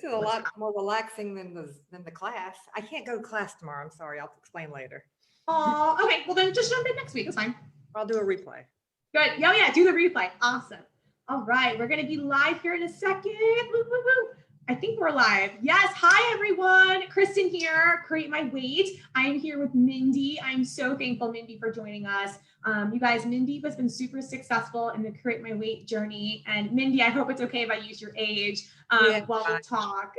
This is a lot more relaxing than the class. I can't go to class tomorrow. I'm sorry. I'll explain later. Oh, okay. Well, then just jump in next week. It's fine. I'll do a replay. Good. Yeah, do the replay. Awesome. All right. We're going to be live here in a second. Woo, woo, woo. I think we're live. Yes. Hi, everyone. Kristen here, Create My Weight. I am here with Mindy. I'm so thankful, Mindy, for joining us. You guys, Mindy has been super successful in the Create My Weight journey. And Mindy, I hope it's okay if I use your age while we talk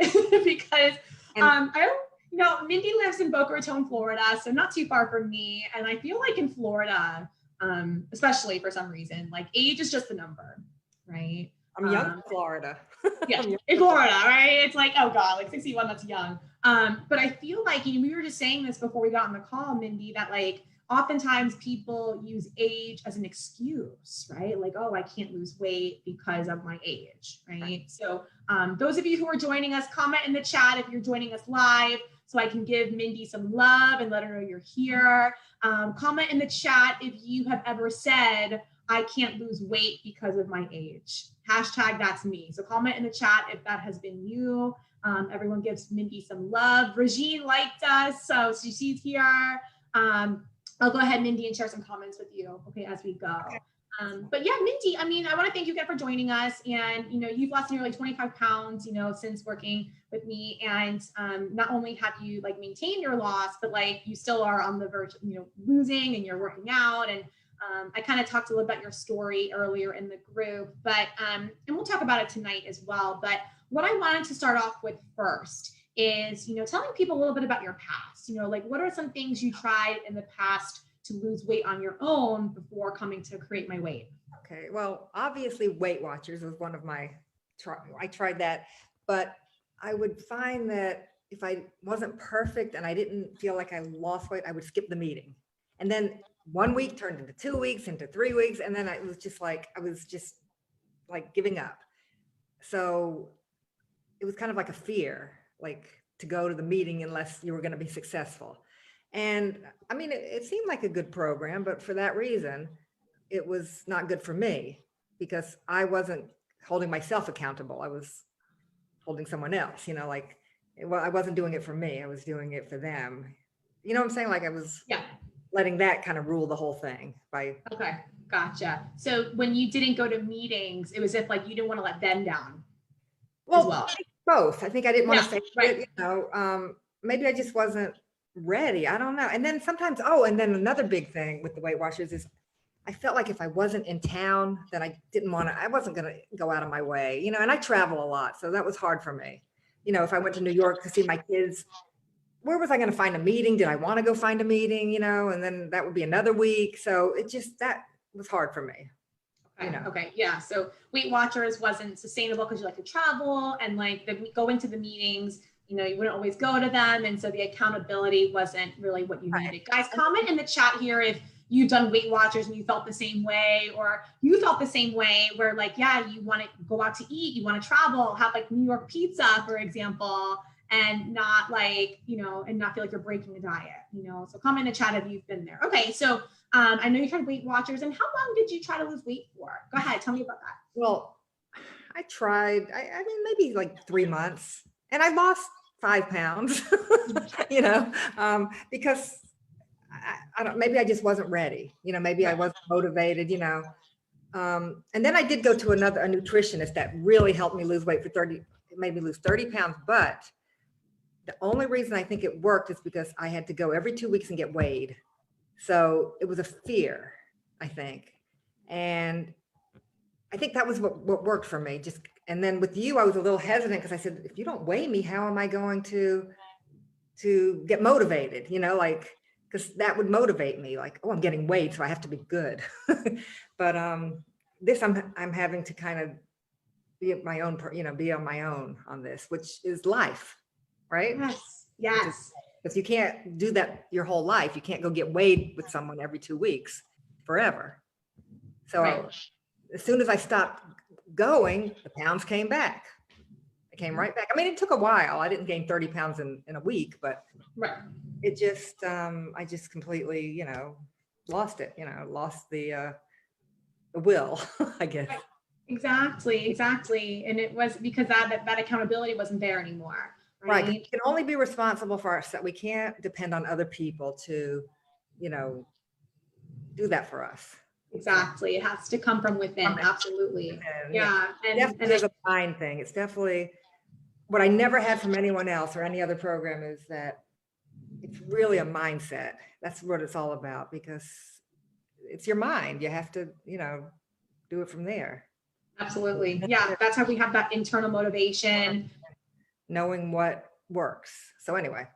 because I don't, you know, Mindy lives in Boca Raton, Florida, so not too far from me. And I feel like in Florida, especially for some reason, like age is just a number, right? I'm young in Florida. Yeah, in Florida, right? It's like, oh God, like 61, that's young. But I feel like, you know, we were just saying this before we got on the call, Mindy, that like oftentimes people use age as an excuse, right? Like, oh, I can't lose weight because of my age, right? So those of you who are joining us, comment in the chat if you're joining us live so I can give Mindy some love and let her know you're here. Comment in the chat if you have ever said, I can't lose weight because of my age. Hashtag that's me. So comment in the chat if that has been you. Everyone gives Mindy some love. Regine liked us, so she's here. I'll go ahead, Mindy, and share some comments with you, okay, as we go. Okay. But yeah, Mindy, I mean, I want to thank you again for joining us. And, you know, you've lost nearly 25 pounds, you know, since working with me. And not only have you like maintained your loss, but like you still are on the verge of, you know, losing and you're working out. And I kind of talked a little about your story earlier in the group, but, and we'll talk about it tonight as well. But what I wanted to start off with first is, you know, telling people a little bit about your past, you know, like what are some things you tried in the past to lose weight on your own before coming to Create My Weight? Okay. Well, obviously Weight Watchers was one of my, I tried that, but I would find that if I wasn't perfect and I didn't feel like I lost weight, I would skip the meeting. And then 1 week turned into 2 weeks, into 3 weeks. And then it was just like, I was just like giving up. So it was kind of like a fear, like to go to the meeting unless you were going to be successful. And I mean, it seemed like a good program, but for that reason, it was not good for me because I wasn't holding myself accountable. I was holding someone else, you know, like, well, I wasn't doing it for me. I was doing it for them. You know what I'm saying? Like I was letting that kind of rule the whole thing by. Okay. Gotcha. So when you didn't go to meetings, it was if like you didn't want to let them down. Well, both. I think I didn't want to say right. it, you know, maybe I just wasn't ready. I don't know. And then sometimes, and then another big thing with the Weight Watchers is I felt like if I wasn't in town, then I wasn't going to go out of my way, you know, and I travel a lot. So that was hard for me. You know, if I went to New York to see my kids, where was I going to find a meeting? Did I want to go find a meeting, you know, and then that would be another week. So that was hard for me. Okay. You know. Okay. Yeah. So Weight Watchers wasn't sustainable because you like to travel and like go into the meetings, you know, you wouldn't always go to them. And so the accountability wasn't really what you needed. Guys, comment in the chat here if you've done Weight Watchers and you felt the same way, or you felt the same way where like, yeah, you want to go out to eat, you want to travel, have like New York pizza, for example, and not like, you know, and not feel like you're breaking a diet, you know. So comment in the chat if you've been there. Okay. So I know you tried Weight Watchers, and how long did you try to lose weight for? Go ahead, tell me about that. Well, I tried, I mean, maybe like 3 months, and I lost 5 pounds, you know, because I don't, maybe I just wasn't ready, you know, maybe I wasn't motivated, you know. And then I did go to a nutritionist that really helped me lose weight it made me lose 30 pounds. But the only reason I think it worked is because I had to go every 2 weeks and get weighed. So it was a fear, I think. And I think that was what worked for me. And then with you, I was a little hesitant because I said, if you don't weigh me, how am I going to get motivated? You know, like, because that would motivate me, like, oh, I'm getting weighed, so I have to be good. But this, I'm having to kind of be my own, you know, be on my own on this, which is life, right? Yes. Because you can't do that your whole life. You can't go get weighed with someone every 2 weeks forever. So as soon as I stopped going, the pounds came back. It came right back. I mean, it took a while. I didn't gain 30 pounds in a week, but it just, I just completely, you know, lost it, you know, lost the will, I guess. Exactly. And it was because that accountability wasn't there anymore. Right. 'Cause Right. we can only be responsible for ourselves. We can't depend on other people to, you know, do that for us. So, Exactly. It has to come from within. Absolutely. yeah, Yeah. definitely is a mind thing. It's definitely what I never had from anyone else or any other program is that it's really a mindset. That's what it's all about because it's your mind. You have to, do it from there. Absolutely. Yeah. That's how we have that internal motivation. Knowing what works. So anyway.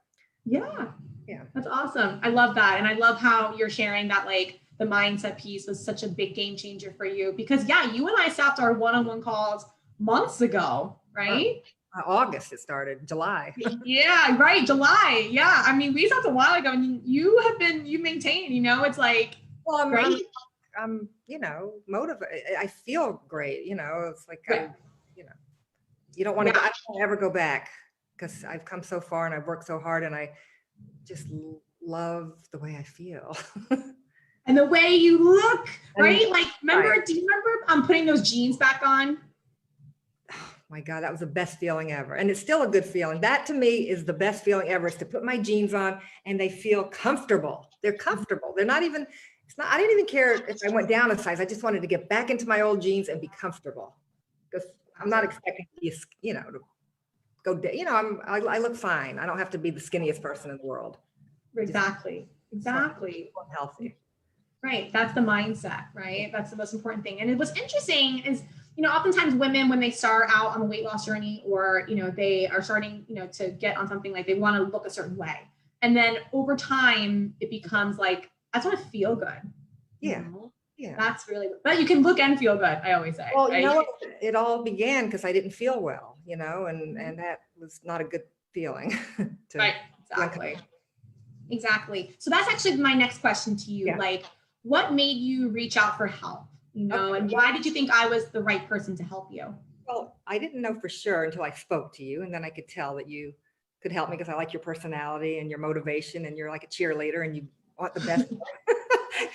Yeah. Yeah. That's awesome. I love that. And I love how you're sharing that, like, the mindset piece was such a big game changer for you because yeah, you and I stopped our one-on-one calls months ago, right? August it started, July. Yeah, right. July. Yeah. I mean, we stopped a while ago and you maintain, it's like, Well, great. I'm motivated. I feel great. It's like, Yeah. you don't want to, I don't want to ever go back because I've come so far and I've worked so hard and I just love the way I feel. And the way you look, right? Like, do you remember putting those jeans back on? Oh my God, that was the best feeling ever. And it's still a good feeling. That to me is the best feeling ever is to put my jeans on and they feel comfortable. They're comfortable. They're not even, I didn't even care if I went down a size. I just wanted to get back into my old jeans and be comfortable because I'm not expecting to be, to go, I look fine. I don't have to be the skinniest person in the world. Exactly. I'm healthy. Right. That's the mindset, right? That's the most important thing. And what's interesting is, oftentimes women, when they start out on a weight loss journey or, they are starting, to get on something like they want to look a certain way. And then over time, it becomes like, I just want to feel good. Yeah. Yeah. That's really, but you can look and feel good, I always say. Well, it all began because I didn't feel well, and that was not a good feeling. Right. Exactly. So that's actually my next question to you. Yeah. Like, what made you reach out for help? And why did you think I was the right person to help you? Well, I didn't know for sure until I spoke to you, and then I could tell that you could help me because I like your personality and your motivation, and you're like a cheerleader, and you want the best.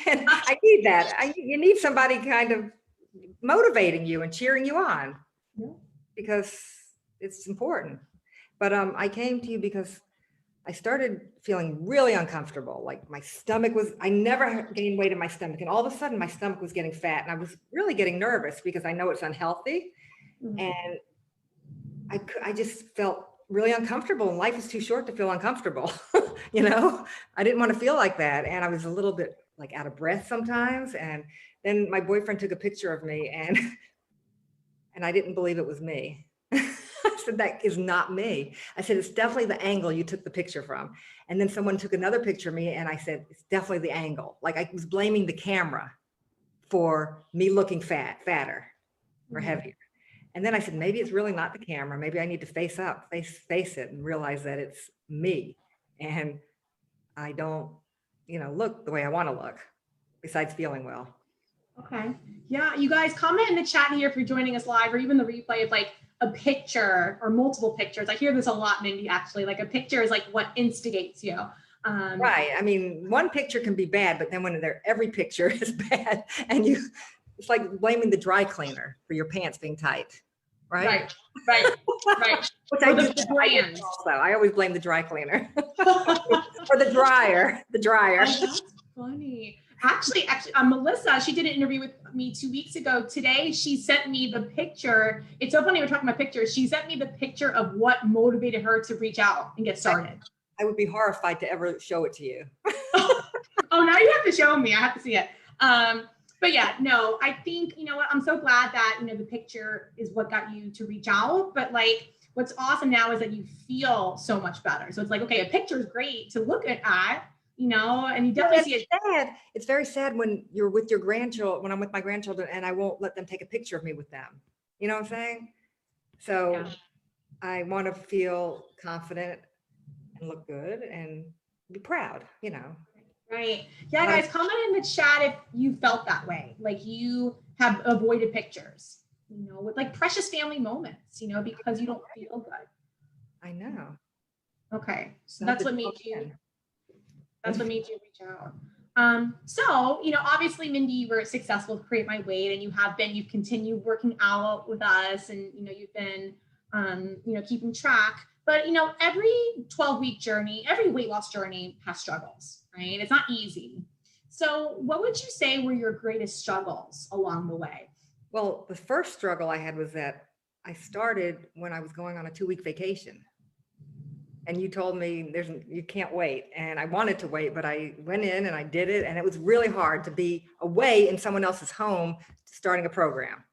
And I need that. You need somebody kind of motivating you and cheering you on, because it's important. But I came to you because I started feeling really uncomfortable. Like my stomach I never gained weight in my stomach. And all of a sudden my stomach was getting fat and I was really getting nervous because I know it's unhealthy. Mm-hmm. And I just felt really uncomfortable and life is too short to feel uncomfortable. I didn't want to feel like that. And I was a little bit like out of breath sometimes. And then my boyfriend took a picture of me and I didn't believe it was me. I said, that is not me. I said, it's definitely the angle you took the picture from. And then someone took another picture of me and I said, it's definitely the angle. Like I was blaming the camera for me looking fatter or heavier. And then I said, maybe it's really not the camera. Maybe I need to face it and realize that it's me. And I don't, look the way I want to look besides feeling well. Okay. Yeah. You guys comment in the chat here if you're joining us live or even the replay of like a picture or multiple pictures. I hear this a lot, Mindy, actually. Like a picture is like what instigates you. Right. I mean, one picture can be bad, but then when every picture is bad and it's like blaming the dry cleaner for your pants being tight. Right. Which I do. I always blame the dry cleaner or the dryer. That's funny. Actually, Melissa, she did an interview with me 2 weeks ago. Today, she sent me the picture. It's so funny we're talking about pictures. She sent me the picture of what motivated her to reach out and get started. I would be horrified to ever show it to you. Oh, now you have to show me. I have to see it. But yeah, no, I think, what, I'm so glad that, the picture is what got you to reach out. But like, what's awesome now is that you feel so much better. So it's like, okay, a picture is great to look at, and you definitely see it. Sad. It's very sad when you're with your grandchildren, when I'm with my grandchildren and I won't let them take a picture of me with them. You know what I'm saying? So I want to feel confident and look good and be proud, Right. Yeah, guys, comment in the chat if you felt that way. Like you have avoided pictures, with like precious family moments, because you don't feel good. I know. Okay. So that's what made you reach out. So, obviously, Mindy, you were successful to Create My Weight, and you've continued working out with us, and, you've been, keeping track. But, every 12-week journey, every weight loss journey has struggles, right? It's not easy. So what would you say were your greatest struggles along the way? Well, the first struggle I had was that I started when I was going on a 2-week vacation. And you told me you can't wait. And I wanted to wait, but I went in and I did it. And it was really hard to be away in someone else's home starting a program.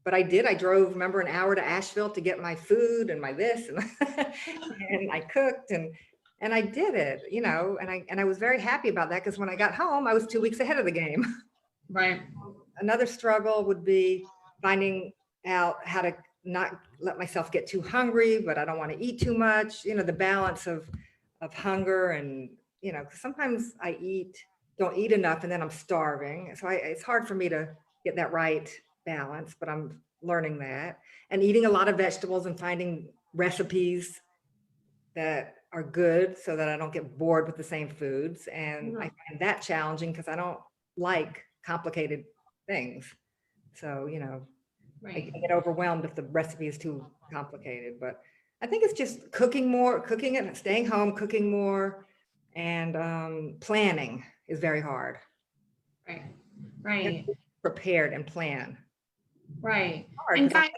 But I did. I drove, remember, an hour to Asheville to get my food and my this, and, and I cooked and I did it, and I was very happy about that, because when I got home, I was 2 weeks ahead of the game. Right. Another struggle would be finding out how to not let myself get too hungry, but I don't want to eat too much, the balance of hunger and, because sometimes I don't eat enough and then I'm starving. So it's hard for me to get that right balance, but I'm learning that, and eating a lot of vegetables and finding recipes that are good so that I don't get bored with the same foods. And I find that challenging because I don't like complicated things. So, Right. I get overwhelmed if the recipe is too complicated, but I think it's just cooking and staying home, cooking more, and planning is very hard. Right. Right. Prepared and plan. Right. Hard, and guys,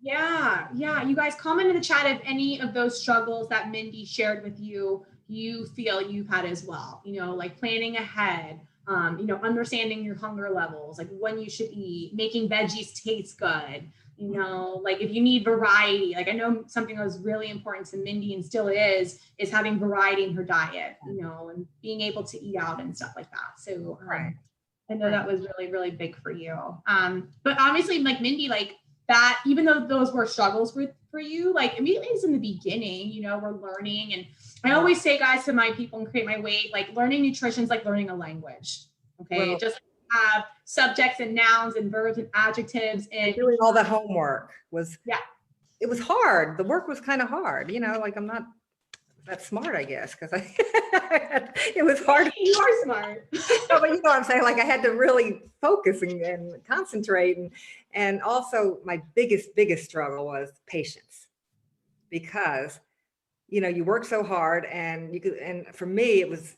yeah. You guys comment in the chat if any of those struggles that Mindy shared with you feel you've had as well, like planning ahead, understanding your hunger levels, like when you should eat, making veggies taste good, like if you need variety, like I know something that was really important to Mindy and still is having variety in her diet, and being able to eat out and stuff like that. So I know that was really, really big for you. But obviously, like Mindy, like that, even though those were struggles for you, like immediately in the beginning, we're learning. And I always say, guys, to my people and Create My Weight, like learning nutrition is like learning a language. Okay. Well, just have subjects and nouns and verbs and adjectives, and doing all the homework was, it was hard. The work was kind of hard, like I'm not that smart, I guess, because it was hard. You are smart. No, but you know what I'm saying? Like I had to really focus and concentrate. And also my biggest struggle was patience, because, you work so hard and for me, it was,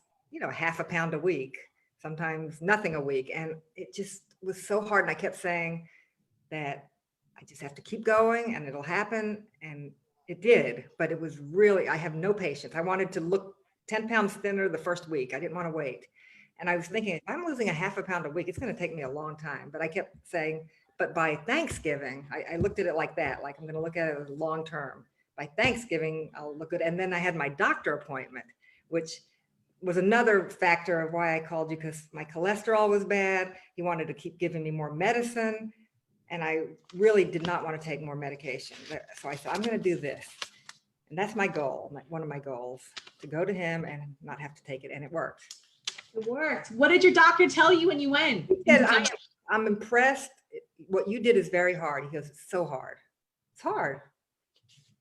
half a pound a week, sometimes nothing a week. And it just was so hard. And I kept saying that I just have to keep going and it'll happen. And it did, but it was really, I have no patience. I wanted to look 10 pounds thinner the first week. I didn't want to wait. And I was thinking, if I'm losing a half a pound a week, it's going to take me a long time. But I kept saying, but by Thanksgiving, I looked at it like that, like I'm going to look at it as long term. By Thanksgiving, I'll look good. And then I had my doctor appointment, which was another factor of why I called you, because my cholesterol was bad. He wanted to keep giving me more medicine. And I really did not want to take more medication. So I said, I'm going to do this. And that's my goal, one of my goals, to go to him and not have to take it. And it worked. It worked. What did your doctor tell you when you went? He said, I'm impressed. What you did is very hard. He goes, it's so hard. It's hard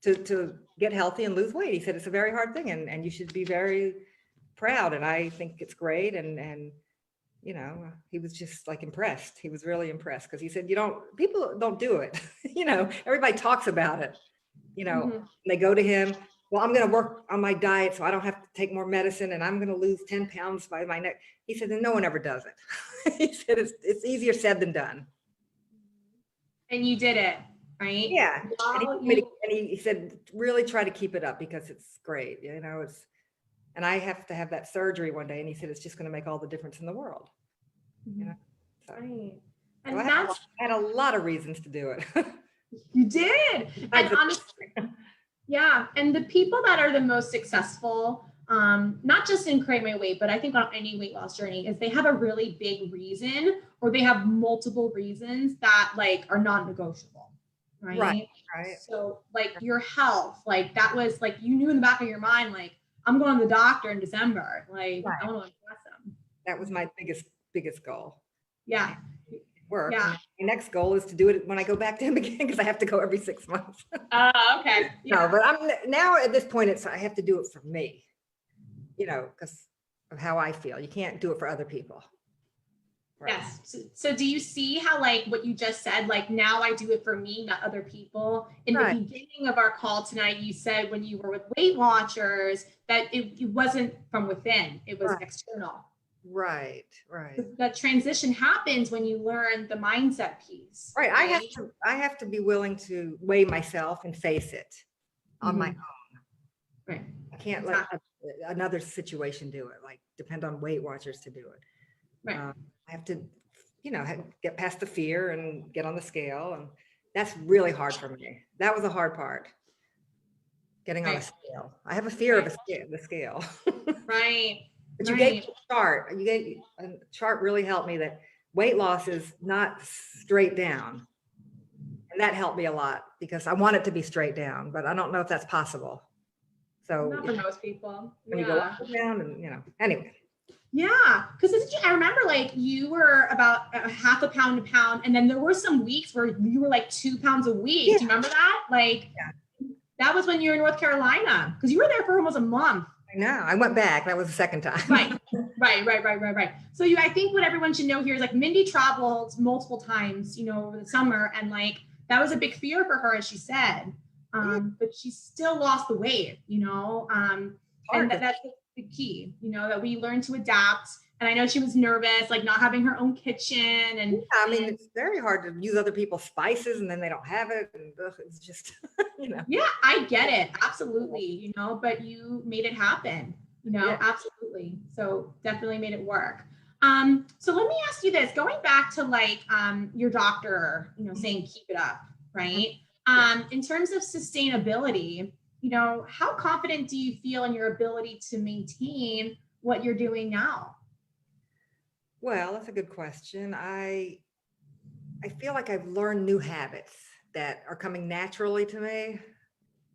to get healthy and lose weight. He said, it's a very hard thing, and you should be very proud. And I think it's great. And he was just like impressed. He was really impressed, because he said, people don't do it. Everybody talks about it, they go to him. Well, I'm going to work on my diet so I don't have to take more medicine, and I'm going to lose 10 pounds by my neck. He said, and no one ever does it. He said, it's easier said than done. And you did it, right? Yeah. And he said, really try to keep it up, because it's great. And I have to have that surgery one day. And he said, it's just going to make all the difference in the world. So, right. And so I had a lot of reasons to do it. You did. And honestly, yeah. And the people that are the most successful, not just in Create My Weight, but I think on any weight loss journey, is they have a really big reason, or they have multiple reasons that like are non-negotiable. Right. So like your health, like that was like, you knew in the back of your mind, like, I'm going to the doctor in December. Like, I want to impress them. That was my biggest goal. Yeah. Work. Yeah. My next goal is to do it when I go back to him again, because I have to go every 6 months. Okay. Yeah. No, but I'm now at this point, I have to do it for me, because of how I feel. You can't do it for other people. Right. Yes. So do you see how, like what you just said, like now I do it for me, not other people? In the Right. beginning of our call tonight, you said when you were with Weight Watchers that it wasn't from within, it was Right. external. Right. Right. That transition happens when you learn the mindset piece. Right. I have to be willing to weigh myself and face it on my own. Right. I can't let another situation do it, like depend on Weight Watchers to do it. Right. I have to, get past the fear and get on the scale. And that's really hard for me. That was a hard part. Getting on a scale. I have a fear of the scale. Right. But you gave me a chart. A chart really helped me that weight loss is not straight down. And that helped me a lot because I want it to be straight down, but I don't know if that's possible. So not for most people. When you go up and down and, anyway. Yeah, because I remember like you were about a half a pound to pound, and then there were some weeks where you were like 2 pounds a week. Yeah. Do you remember that? Like, that was when you were in North Carolina, because you were there for almost a month. I know. I went back. That was the second time. Right. So I think what everyone should know here is like Mindy traveled multiple times, over the summer, and like that was a big fear for her, as she said. But she still lost the weight, and that's the key, that we learn to adapt. And I know she was nervous, like not having her own kitchen. And it's very hard to use other people's spices and then they don't have it. And it's just, Yeah, I get it. Absolutely. But you made it happen, absolutely. So definitely made it work. So let me ask you this, going back to like, your doctor, saying, keep it up, right? In terms of sustainability, how confident do you feel in your ability to maintain what you're doing now? Well, that's a good question. I feel like I've learned new habits that are coming naturally to me.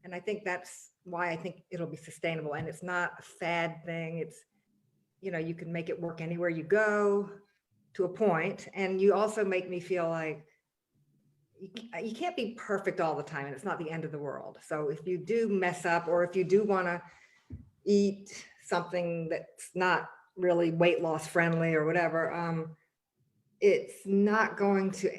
And I think that's why I think it'll be sustainable. And it's not a fad thing. It's, you can make it work anywhere you go to a point. And you also make me feel like you can't be perfect all the time, and it's not the end of the world. So if you do mess up, or if you do want to eat something that's not really weight loss friendly or whatever, it's not going to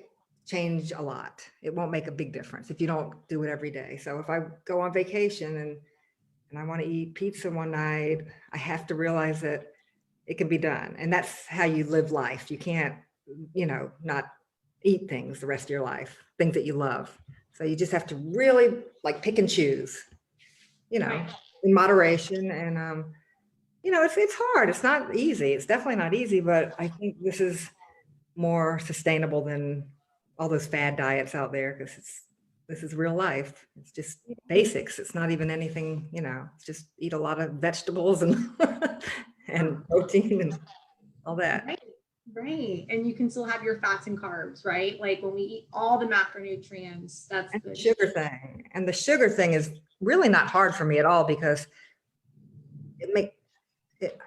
change a lot. It won't make a big difference if you don't do it every day. So if I go on vacation and I want to eat pizza one night, I have to realize that it can be done. And that's how you live life. You can't, not eat things the rest of your life, things that you love. So you just have to really like pick and choose, in moderation. And, it's hard. It's not easy. It's definitely not easy, but I think this is more sustainable than all those fad diets out there, because this is real life. It's just basics. It's not even anything, it's just eat a lot of vegetables and and protein and all that. Right. And you can still have your fats and carbs, right? Like when we eat all the macronutrients, that's the sugar thing. And the sugar thing is really not hard for me at all, because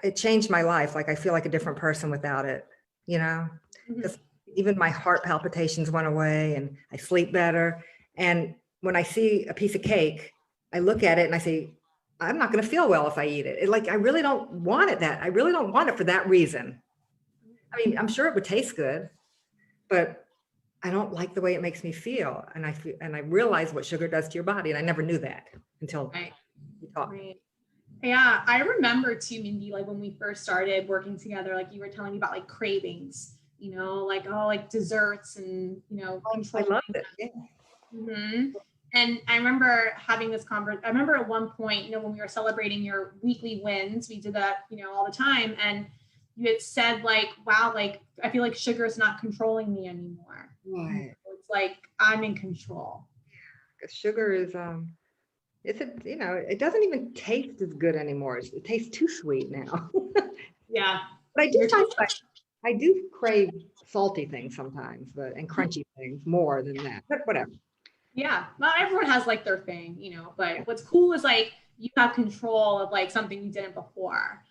it changed my life. Like I feel like a different person without it, because even my heart palpitations went away and I sleep better. And when I see a piece of cake, I look at it and I say, I'm not going to feel well if I eat it. I really don't want it I really don't want it for that reason. I mean, I'm sure it would taste good, but I don't like the way it makes me feel. And I realize what sugar does to your body. And I never knew that until you talked. Right. Yeah, I remember too, Mindy, like when we first started working together, like you were telling me about like cravings, like desserts and, I love it. Yeah. And I remember having this conversation. I remember at one point, when we were celebrating your weekly wins, we did that, all the time. And you had said like, wow, like, I feel like sugar is not controlling me anymore. Right. It's like, I'm in control. Yeah, sugar is, it doesn't even taste as good anymore. It tastes too sweet now. Yeah. But I do crave salty things sometimes, and crunchy things more than that, but whatever. Yeah. Not everyone has like their thing, but what's cool is like, you have control of like something you didn't before.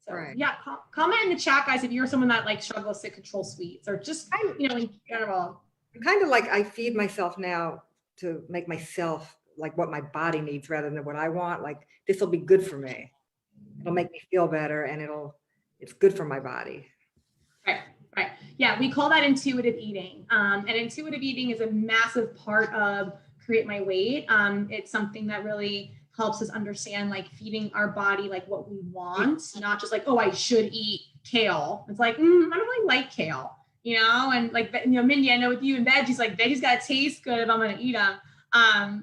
So yeah, comment in the chat, guys, if you're someone that like struggles to control sweets or just, in general. Kind of like I feed myself now to make myself like what my body needs rather than what I want. Like this will be good for me. it'll make me feel better, and it's good for my body. Right. Right. Yeah. We call that intuitive eating. And intuitive eating is a massive part of Create My Weight. It's something that really helps us understand like feeding our body like what we want, not just like, oh, I should eat kale. It's like, I don't really like kale, and like, Mindy, I know with you and veggies, like veggies got to taste good if I'm going to eat them.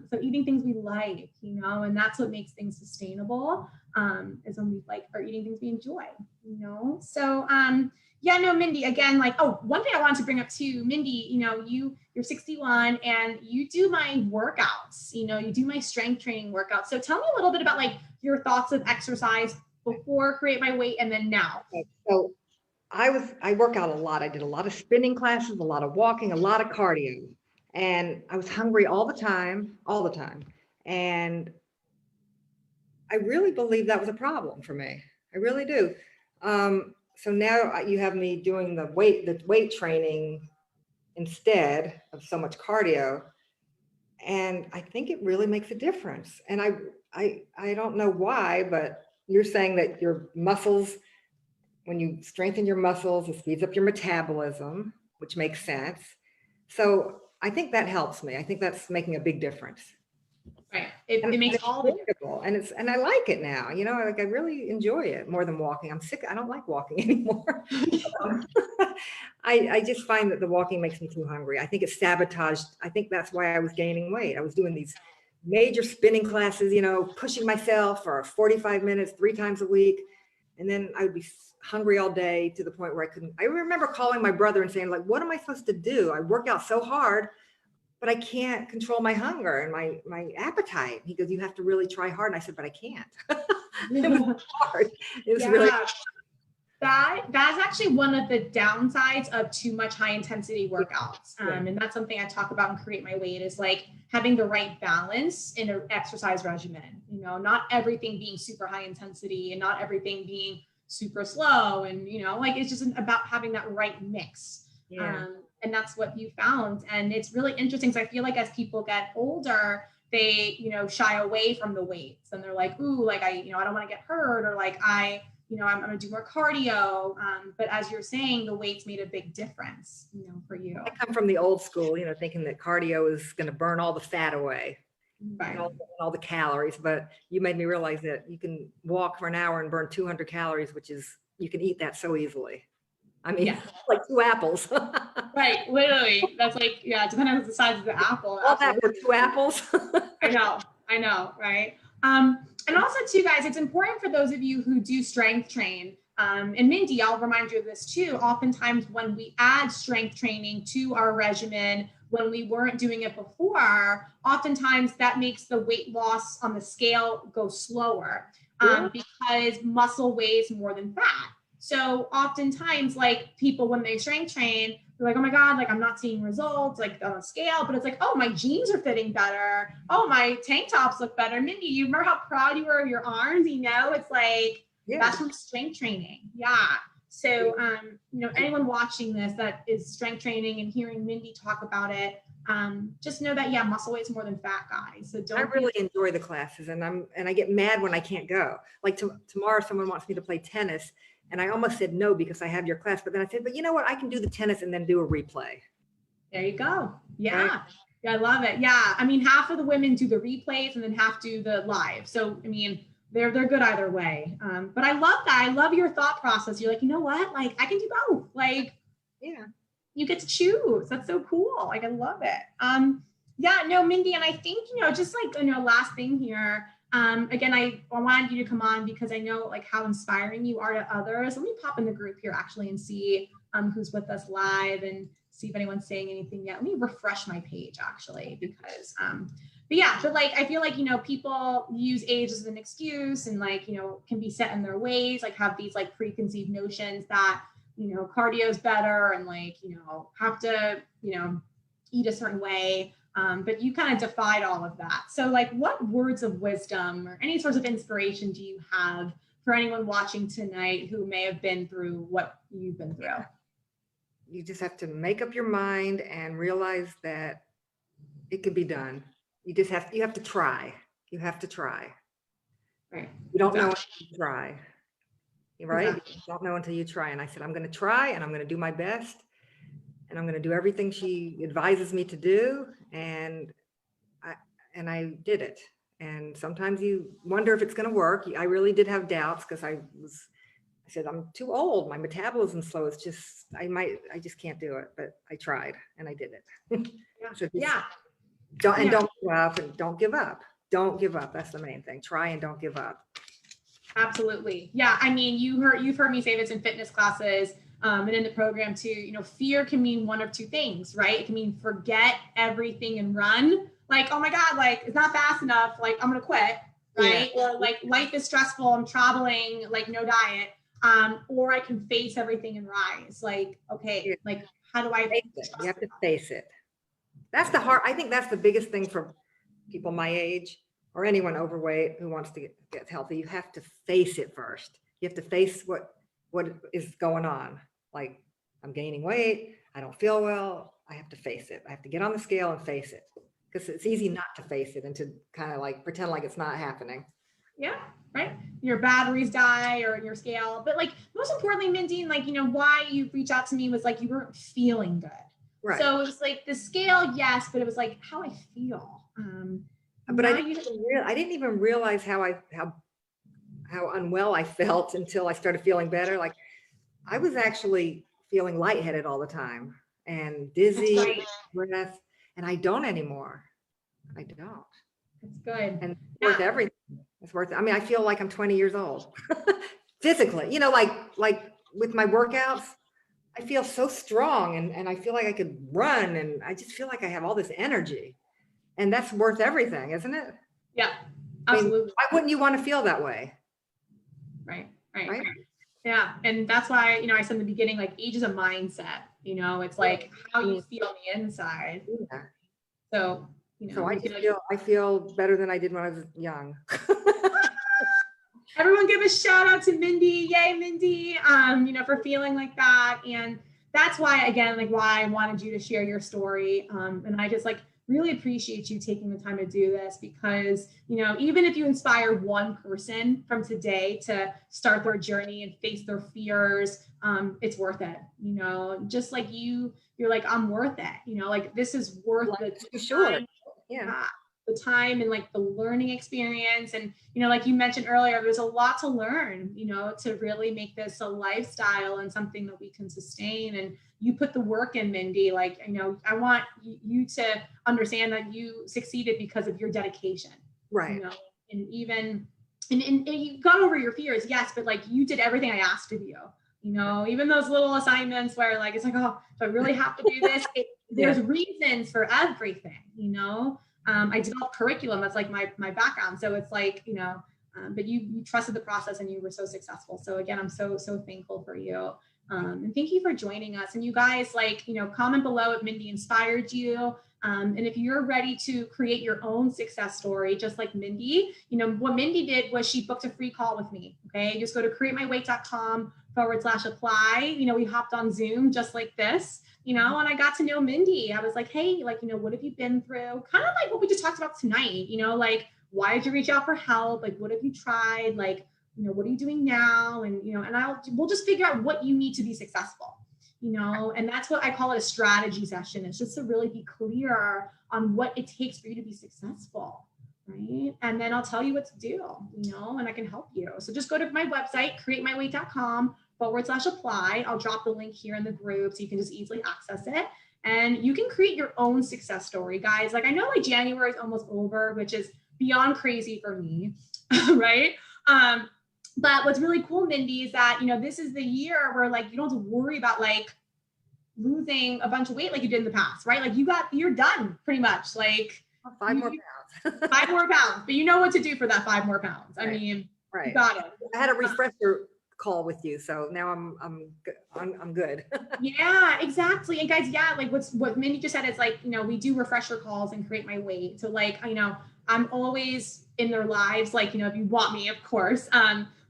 So eating things we like, and that's what makes things sustainable, is when we are eating things we enjoy, So, yeah, no, Mindy, again, one thing I wanted to bring up too, Mindy, you're 61 and you do my workouts, you do my strength training workouts. So tell me a little bit about your thoughts of exercise before Create My Weight and then now. So I work out a lot. I did a lot of spinning classes, a lot of walking, a lot of cardio, and I was hungry all the time. And I really believe that was a problem for me. I really do. So now you have me doing the weight training instead of so much cardio. And I think it really makes a difference. And I don't know why, but you're saying that your muscles, when you strengthen your muscles, it speeds up your metabolism, which makes sense. So I think that helps me. I think that's making a big difference. Right. It makes all the difference. And I like it now, I really enjoy it more than walking. I'm sick. I don't like walking anymore. I just find that the walking makes me too hungry. I think it's sabotaged. I think that's why I was gaining weight. I was doing these major spinning classes, pushing myself for 45 minutes, 3 times a week. And then I would be hungry all day to the point where I remember calling my brother and saying, what am I supposed to do? I work out so hard, but I can't control my hunger and my appetite. He goes, you have to really try hard. And I said, but I can't. It was hard. It was really hard. That's actually one of the downsides of too much high intensity workouts. And that's something I talk about in Create My Weight is having the right balance in an exercise regimen, not everything being super high intensity and not everything being super slow. And, it's just about having that right mix. Yeah. And that's what you found. And it's really interesting. So I feel like as people get older, they, shy away from the weights and they're like, ooh, I don't want to get hurt, or I'm going to do more cardio. But as you're saying, the weights made a big difference, for you. I come from the old school, thinking that cardio is going to burn all the fat away, right. all the calories. But you made me realize that you can walk for an hour and burn 200 calories, which is, you can eat that so easily. I mean, like 2 apples. Right. Literally. That's depending on the size of the apple. All that for 2 apples. I know. Right. And also too, guys, it's important for those of you who do strength train. And Mindy, I'll remind you of this too. Oftentimes when we add strength training to our regimen, when we weren't doing it before, oftentimes that makes the weight loss on the scale go slower because muscle weighs more than fat. So oftentimes people, when they strength train, they're like, oh my God, I'm not seeing results on a scale, but it's oh, my jeans are fitting better. Oh, my tank tops look better. Mindy, you remember how proud you were of your arms? It's that's from strength training. Yeah. So, anyone watching this that is strength training and hearing Mindy talk about it, just know that, muscle weight's more than fat, guys. So I really enjoy the classes, and I get mad when I can't go. Tomorrow, someone wants me to play tennis. And I almost said no because I have your class, but then I said, but you know what? I can do the tennis and then do a replay. There you go. Yeah. Right? Yeah, I love it. Yeah. I mean, half of the women do the replays and then half do the live. So, I mean, they're good either way. But I love that. I love your thought process. You're like, you know what? I can do both. You get to choose. That's so cool. I love it. Yeah, no, Mindy. And I think, just last thing here, again, I wanted you to come on because I know how inspiring you are to others. Let me pop in the group here actually and see who's with us live and see if anyone's saying anything yet. Let me refresh my page actually because, but yeah, but I feel people use age as an excuse and can be set in their ways, have these preconceived notions that, cardio is better and have to, eat a certain way. But you kind of defied all of that. So what words of wisdom or any sorts of inspiration do you have for anyone watching tonight who may have been through what you've been through? You just have to make up your mind and realize that it can be done. You have to try. You have to try. Right. You don't know what to try. right? Exactly. You don't know until you try. And I said, I'm going to try and I'm going to do my best and I'm going to do everything she advises me to do. And I did it. And sometimes you wonder if it's going to work. I really did have doubts because I said, I'm too old. My metabolism's slow. It's just, I just can't do it. But I tried and I did it. So Yeah. don't give up and don't give up. Don't give up. That's the main thing. Try and don't give up. Absolutely. Yeah. I mean, you've heard me say this in fitness classes and in the program too. You know, fear can mean one of two things, right? It can mean forget everything and run. Like, oh my God, like it's not fast enough. Like I'm going to quit. Right. Yeah. Or like life is stressful. I'm traveling, like no diet. Or I can face everything and rise. Like, okay, like how do I face it? You have to face it. That's I think that's the biggest thing for people my age or anyone overweight who wants to get healthy. You have to face it first. You have to face what is going on. Like, I'm gaining weight. I don't feel well. I have to face it. I have to get on the scale and face it, because it's easy not to face it and to kind of like pretend like it's not happening. Yeah, right. Your batteries die or your scale. But like most importantly, Mindy, like, you know, why you reached out to me was like you weren't feeling good. Right. So it was like the scale, yes, but it was like how I feel. But I didn't even realize how unwell I felt until I started feeling better. Like I was actually feeling lightheaded all the time and dizzy, breath, and I don't anymore. I don't. That's good. And it's worth everything. It's worth it. I mean, I feel like I'm 20 years old physically, you know, like with my workouts, I feel so strong and I feel like I could run and I just feel like I have all this energy, and that's worth everything, isn't it? Yeah, absolutely. I mean, why wouldn't you want to feel that way? Right. Yeah. And that's why, you know, I said in the beginning, like age is a mindset, you know, it's like how you feel on the inside. Yeah. So, you know, so I feel better than I did when I was young. Everyone give a shout out to Mindy. Yay, Mindy. You know, for feeling like that. And that's why, again, like why I wanted you to share your story. And I just like really appreciate you taking the time to do this, because, you know, even if you inspire one person from today to start their journey and face their fears, it's worth it. You know, just like you're like, I'm worth it. You know, like this is worth the sure. Yeah. The time and like the learning experience. And, you know, like you mentioned earlier, there's a lot to learn, you know, to really make this a lifestyle and something that we can sustain. And you put the work in, Mindy. Like, you know, I want you to understand that you succeeded because of your dedication. Right. You know, and even, and you got over your fears. Yes. But like you did everything I asked of you, you know, even those little assignments where like, it's like, oh, do I really have to do this? There's reasons for everything, you know. I developed curriculum. That's like my background. So it's like, you know, but you trusted the process and you were so successful. So again, I'm so thankful for you. And thank you for joining us. And you guys, like, you know, comment below if Mindy inspired you. And if you're ready to create your own success story, just like Mindy, you know, what Mindy did was she booked a free call with me. Okay. Just go to createmyweight.com/apply. You know, we hopped on Zoom just like this. You know, and I got to know Mindy. I was like, hey, like, you know, what have you been through? Kind of like what we just talked about tonight, you know, like, why did you reach out for help? Like, what have you tried? Like, you know, what are you doing now? And, you know, and we'll just figure out what you need to be successful, you know, and that's what I call it, a strategy session. It's just to really be clear on what it takes for you to be successful. Right. And then I'll tell you what to do, you know, and I can help you. So just go to my website, createmyweight.com/apply. I'll drop the link here in the group so you can just easily access it. And you can create your own success story, guys. Like I know like January is almost over, which is beyond crazy for me. Right. But what's really cool, Mindy, is that, you know, this is the year where like you don't have to worry about like losing a bunch of weight like you did in the past, right? Like you're done pretty much. Like 5 more pounds. 5 more pounds, but you know what to do for that 5 more pounds. I mean, you got it. I had a refresher call with you, so now I'm good. Yeah, exactly. And guys, yeah, like what Mindy just said is like, you know, we do refresher calls and Create My Weight. So like, you know, I'm always in their lives, like, you know, if you want me, of course.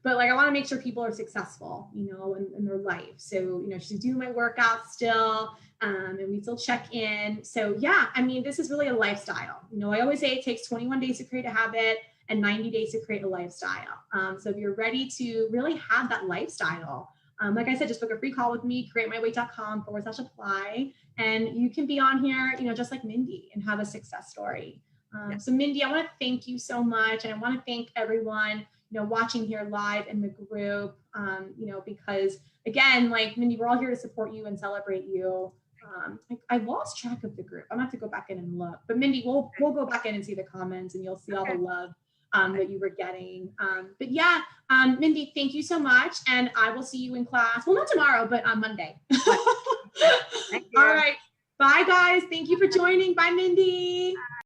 but like, I want to make sure people are successful, you know, in their life. So, you know, she's doing my workouts still, and we still check in. So yeah, I mean, this is really a lifestyle. You know, I always say it takes 21 days to create a habit and 90 days to create a lifestyle. So if you're ready to really have that lifestyle, like I said, just book a free call with me, createmyweight.com/apply. And you can be on here, you know, just like Mindy, and have a success story. So Mindy, I want to thank you so much. And I want to thank everyone, you know, watching here live in the group, you know, because again, like Mindy, we're all here to support you and celebrate you. I lost track of the group. I'm gonna have to go back in and look, but Mindy, we'll go back in and see the comments, and you'll see all the love that you were getting. But yeah, Mindy, thank you so much. And I will see you in class. Well, not tomorrow, but on Monday. Thank you. All right. Bye guys. Thank you for joining. Bye, Mindy.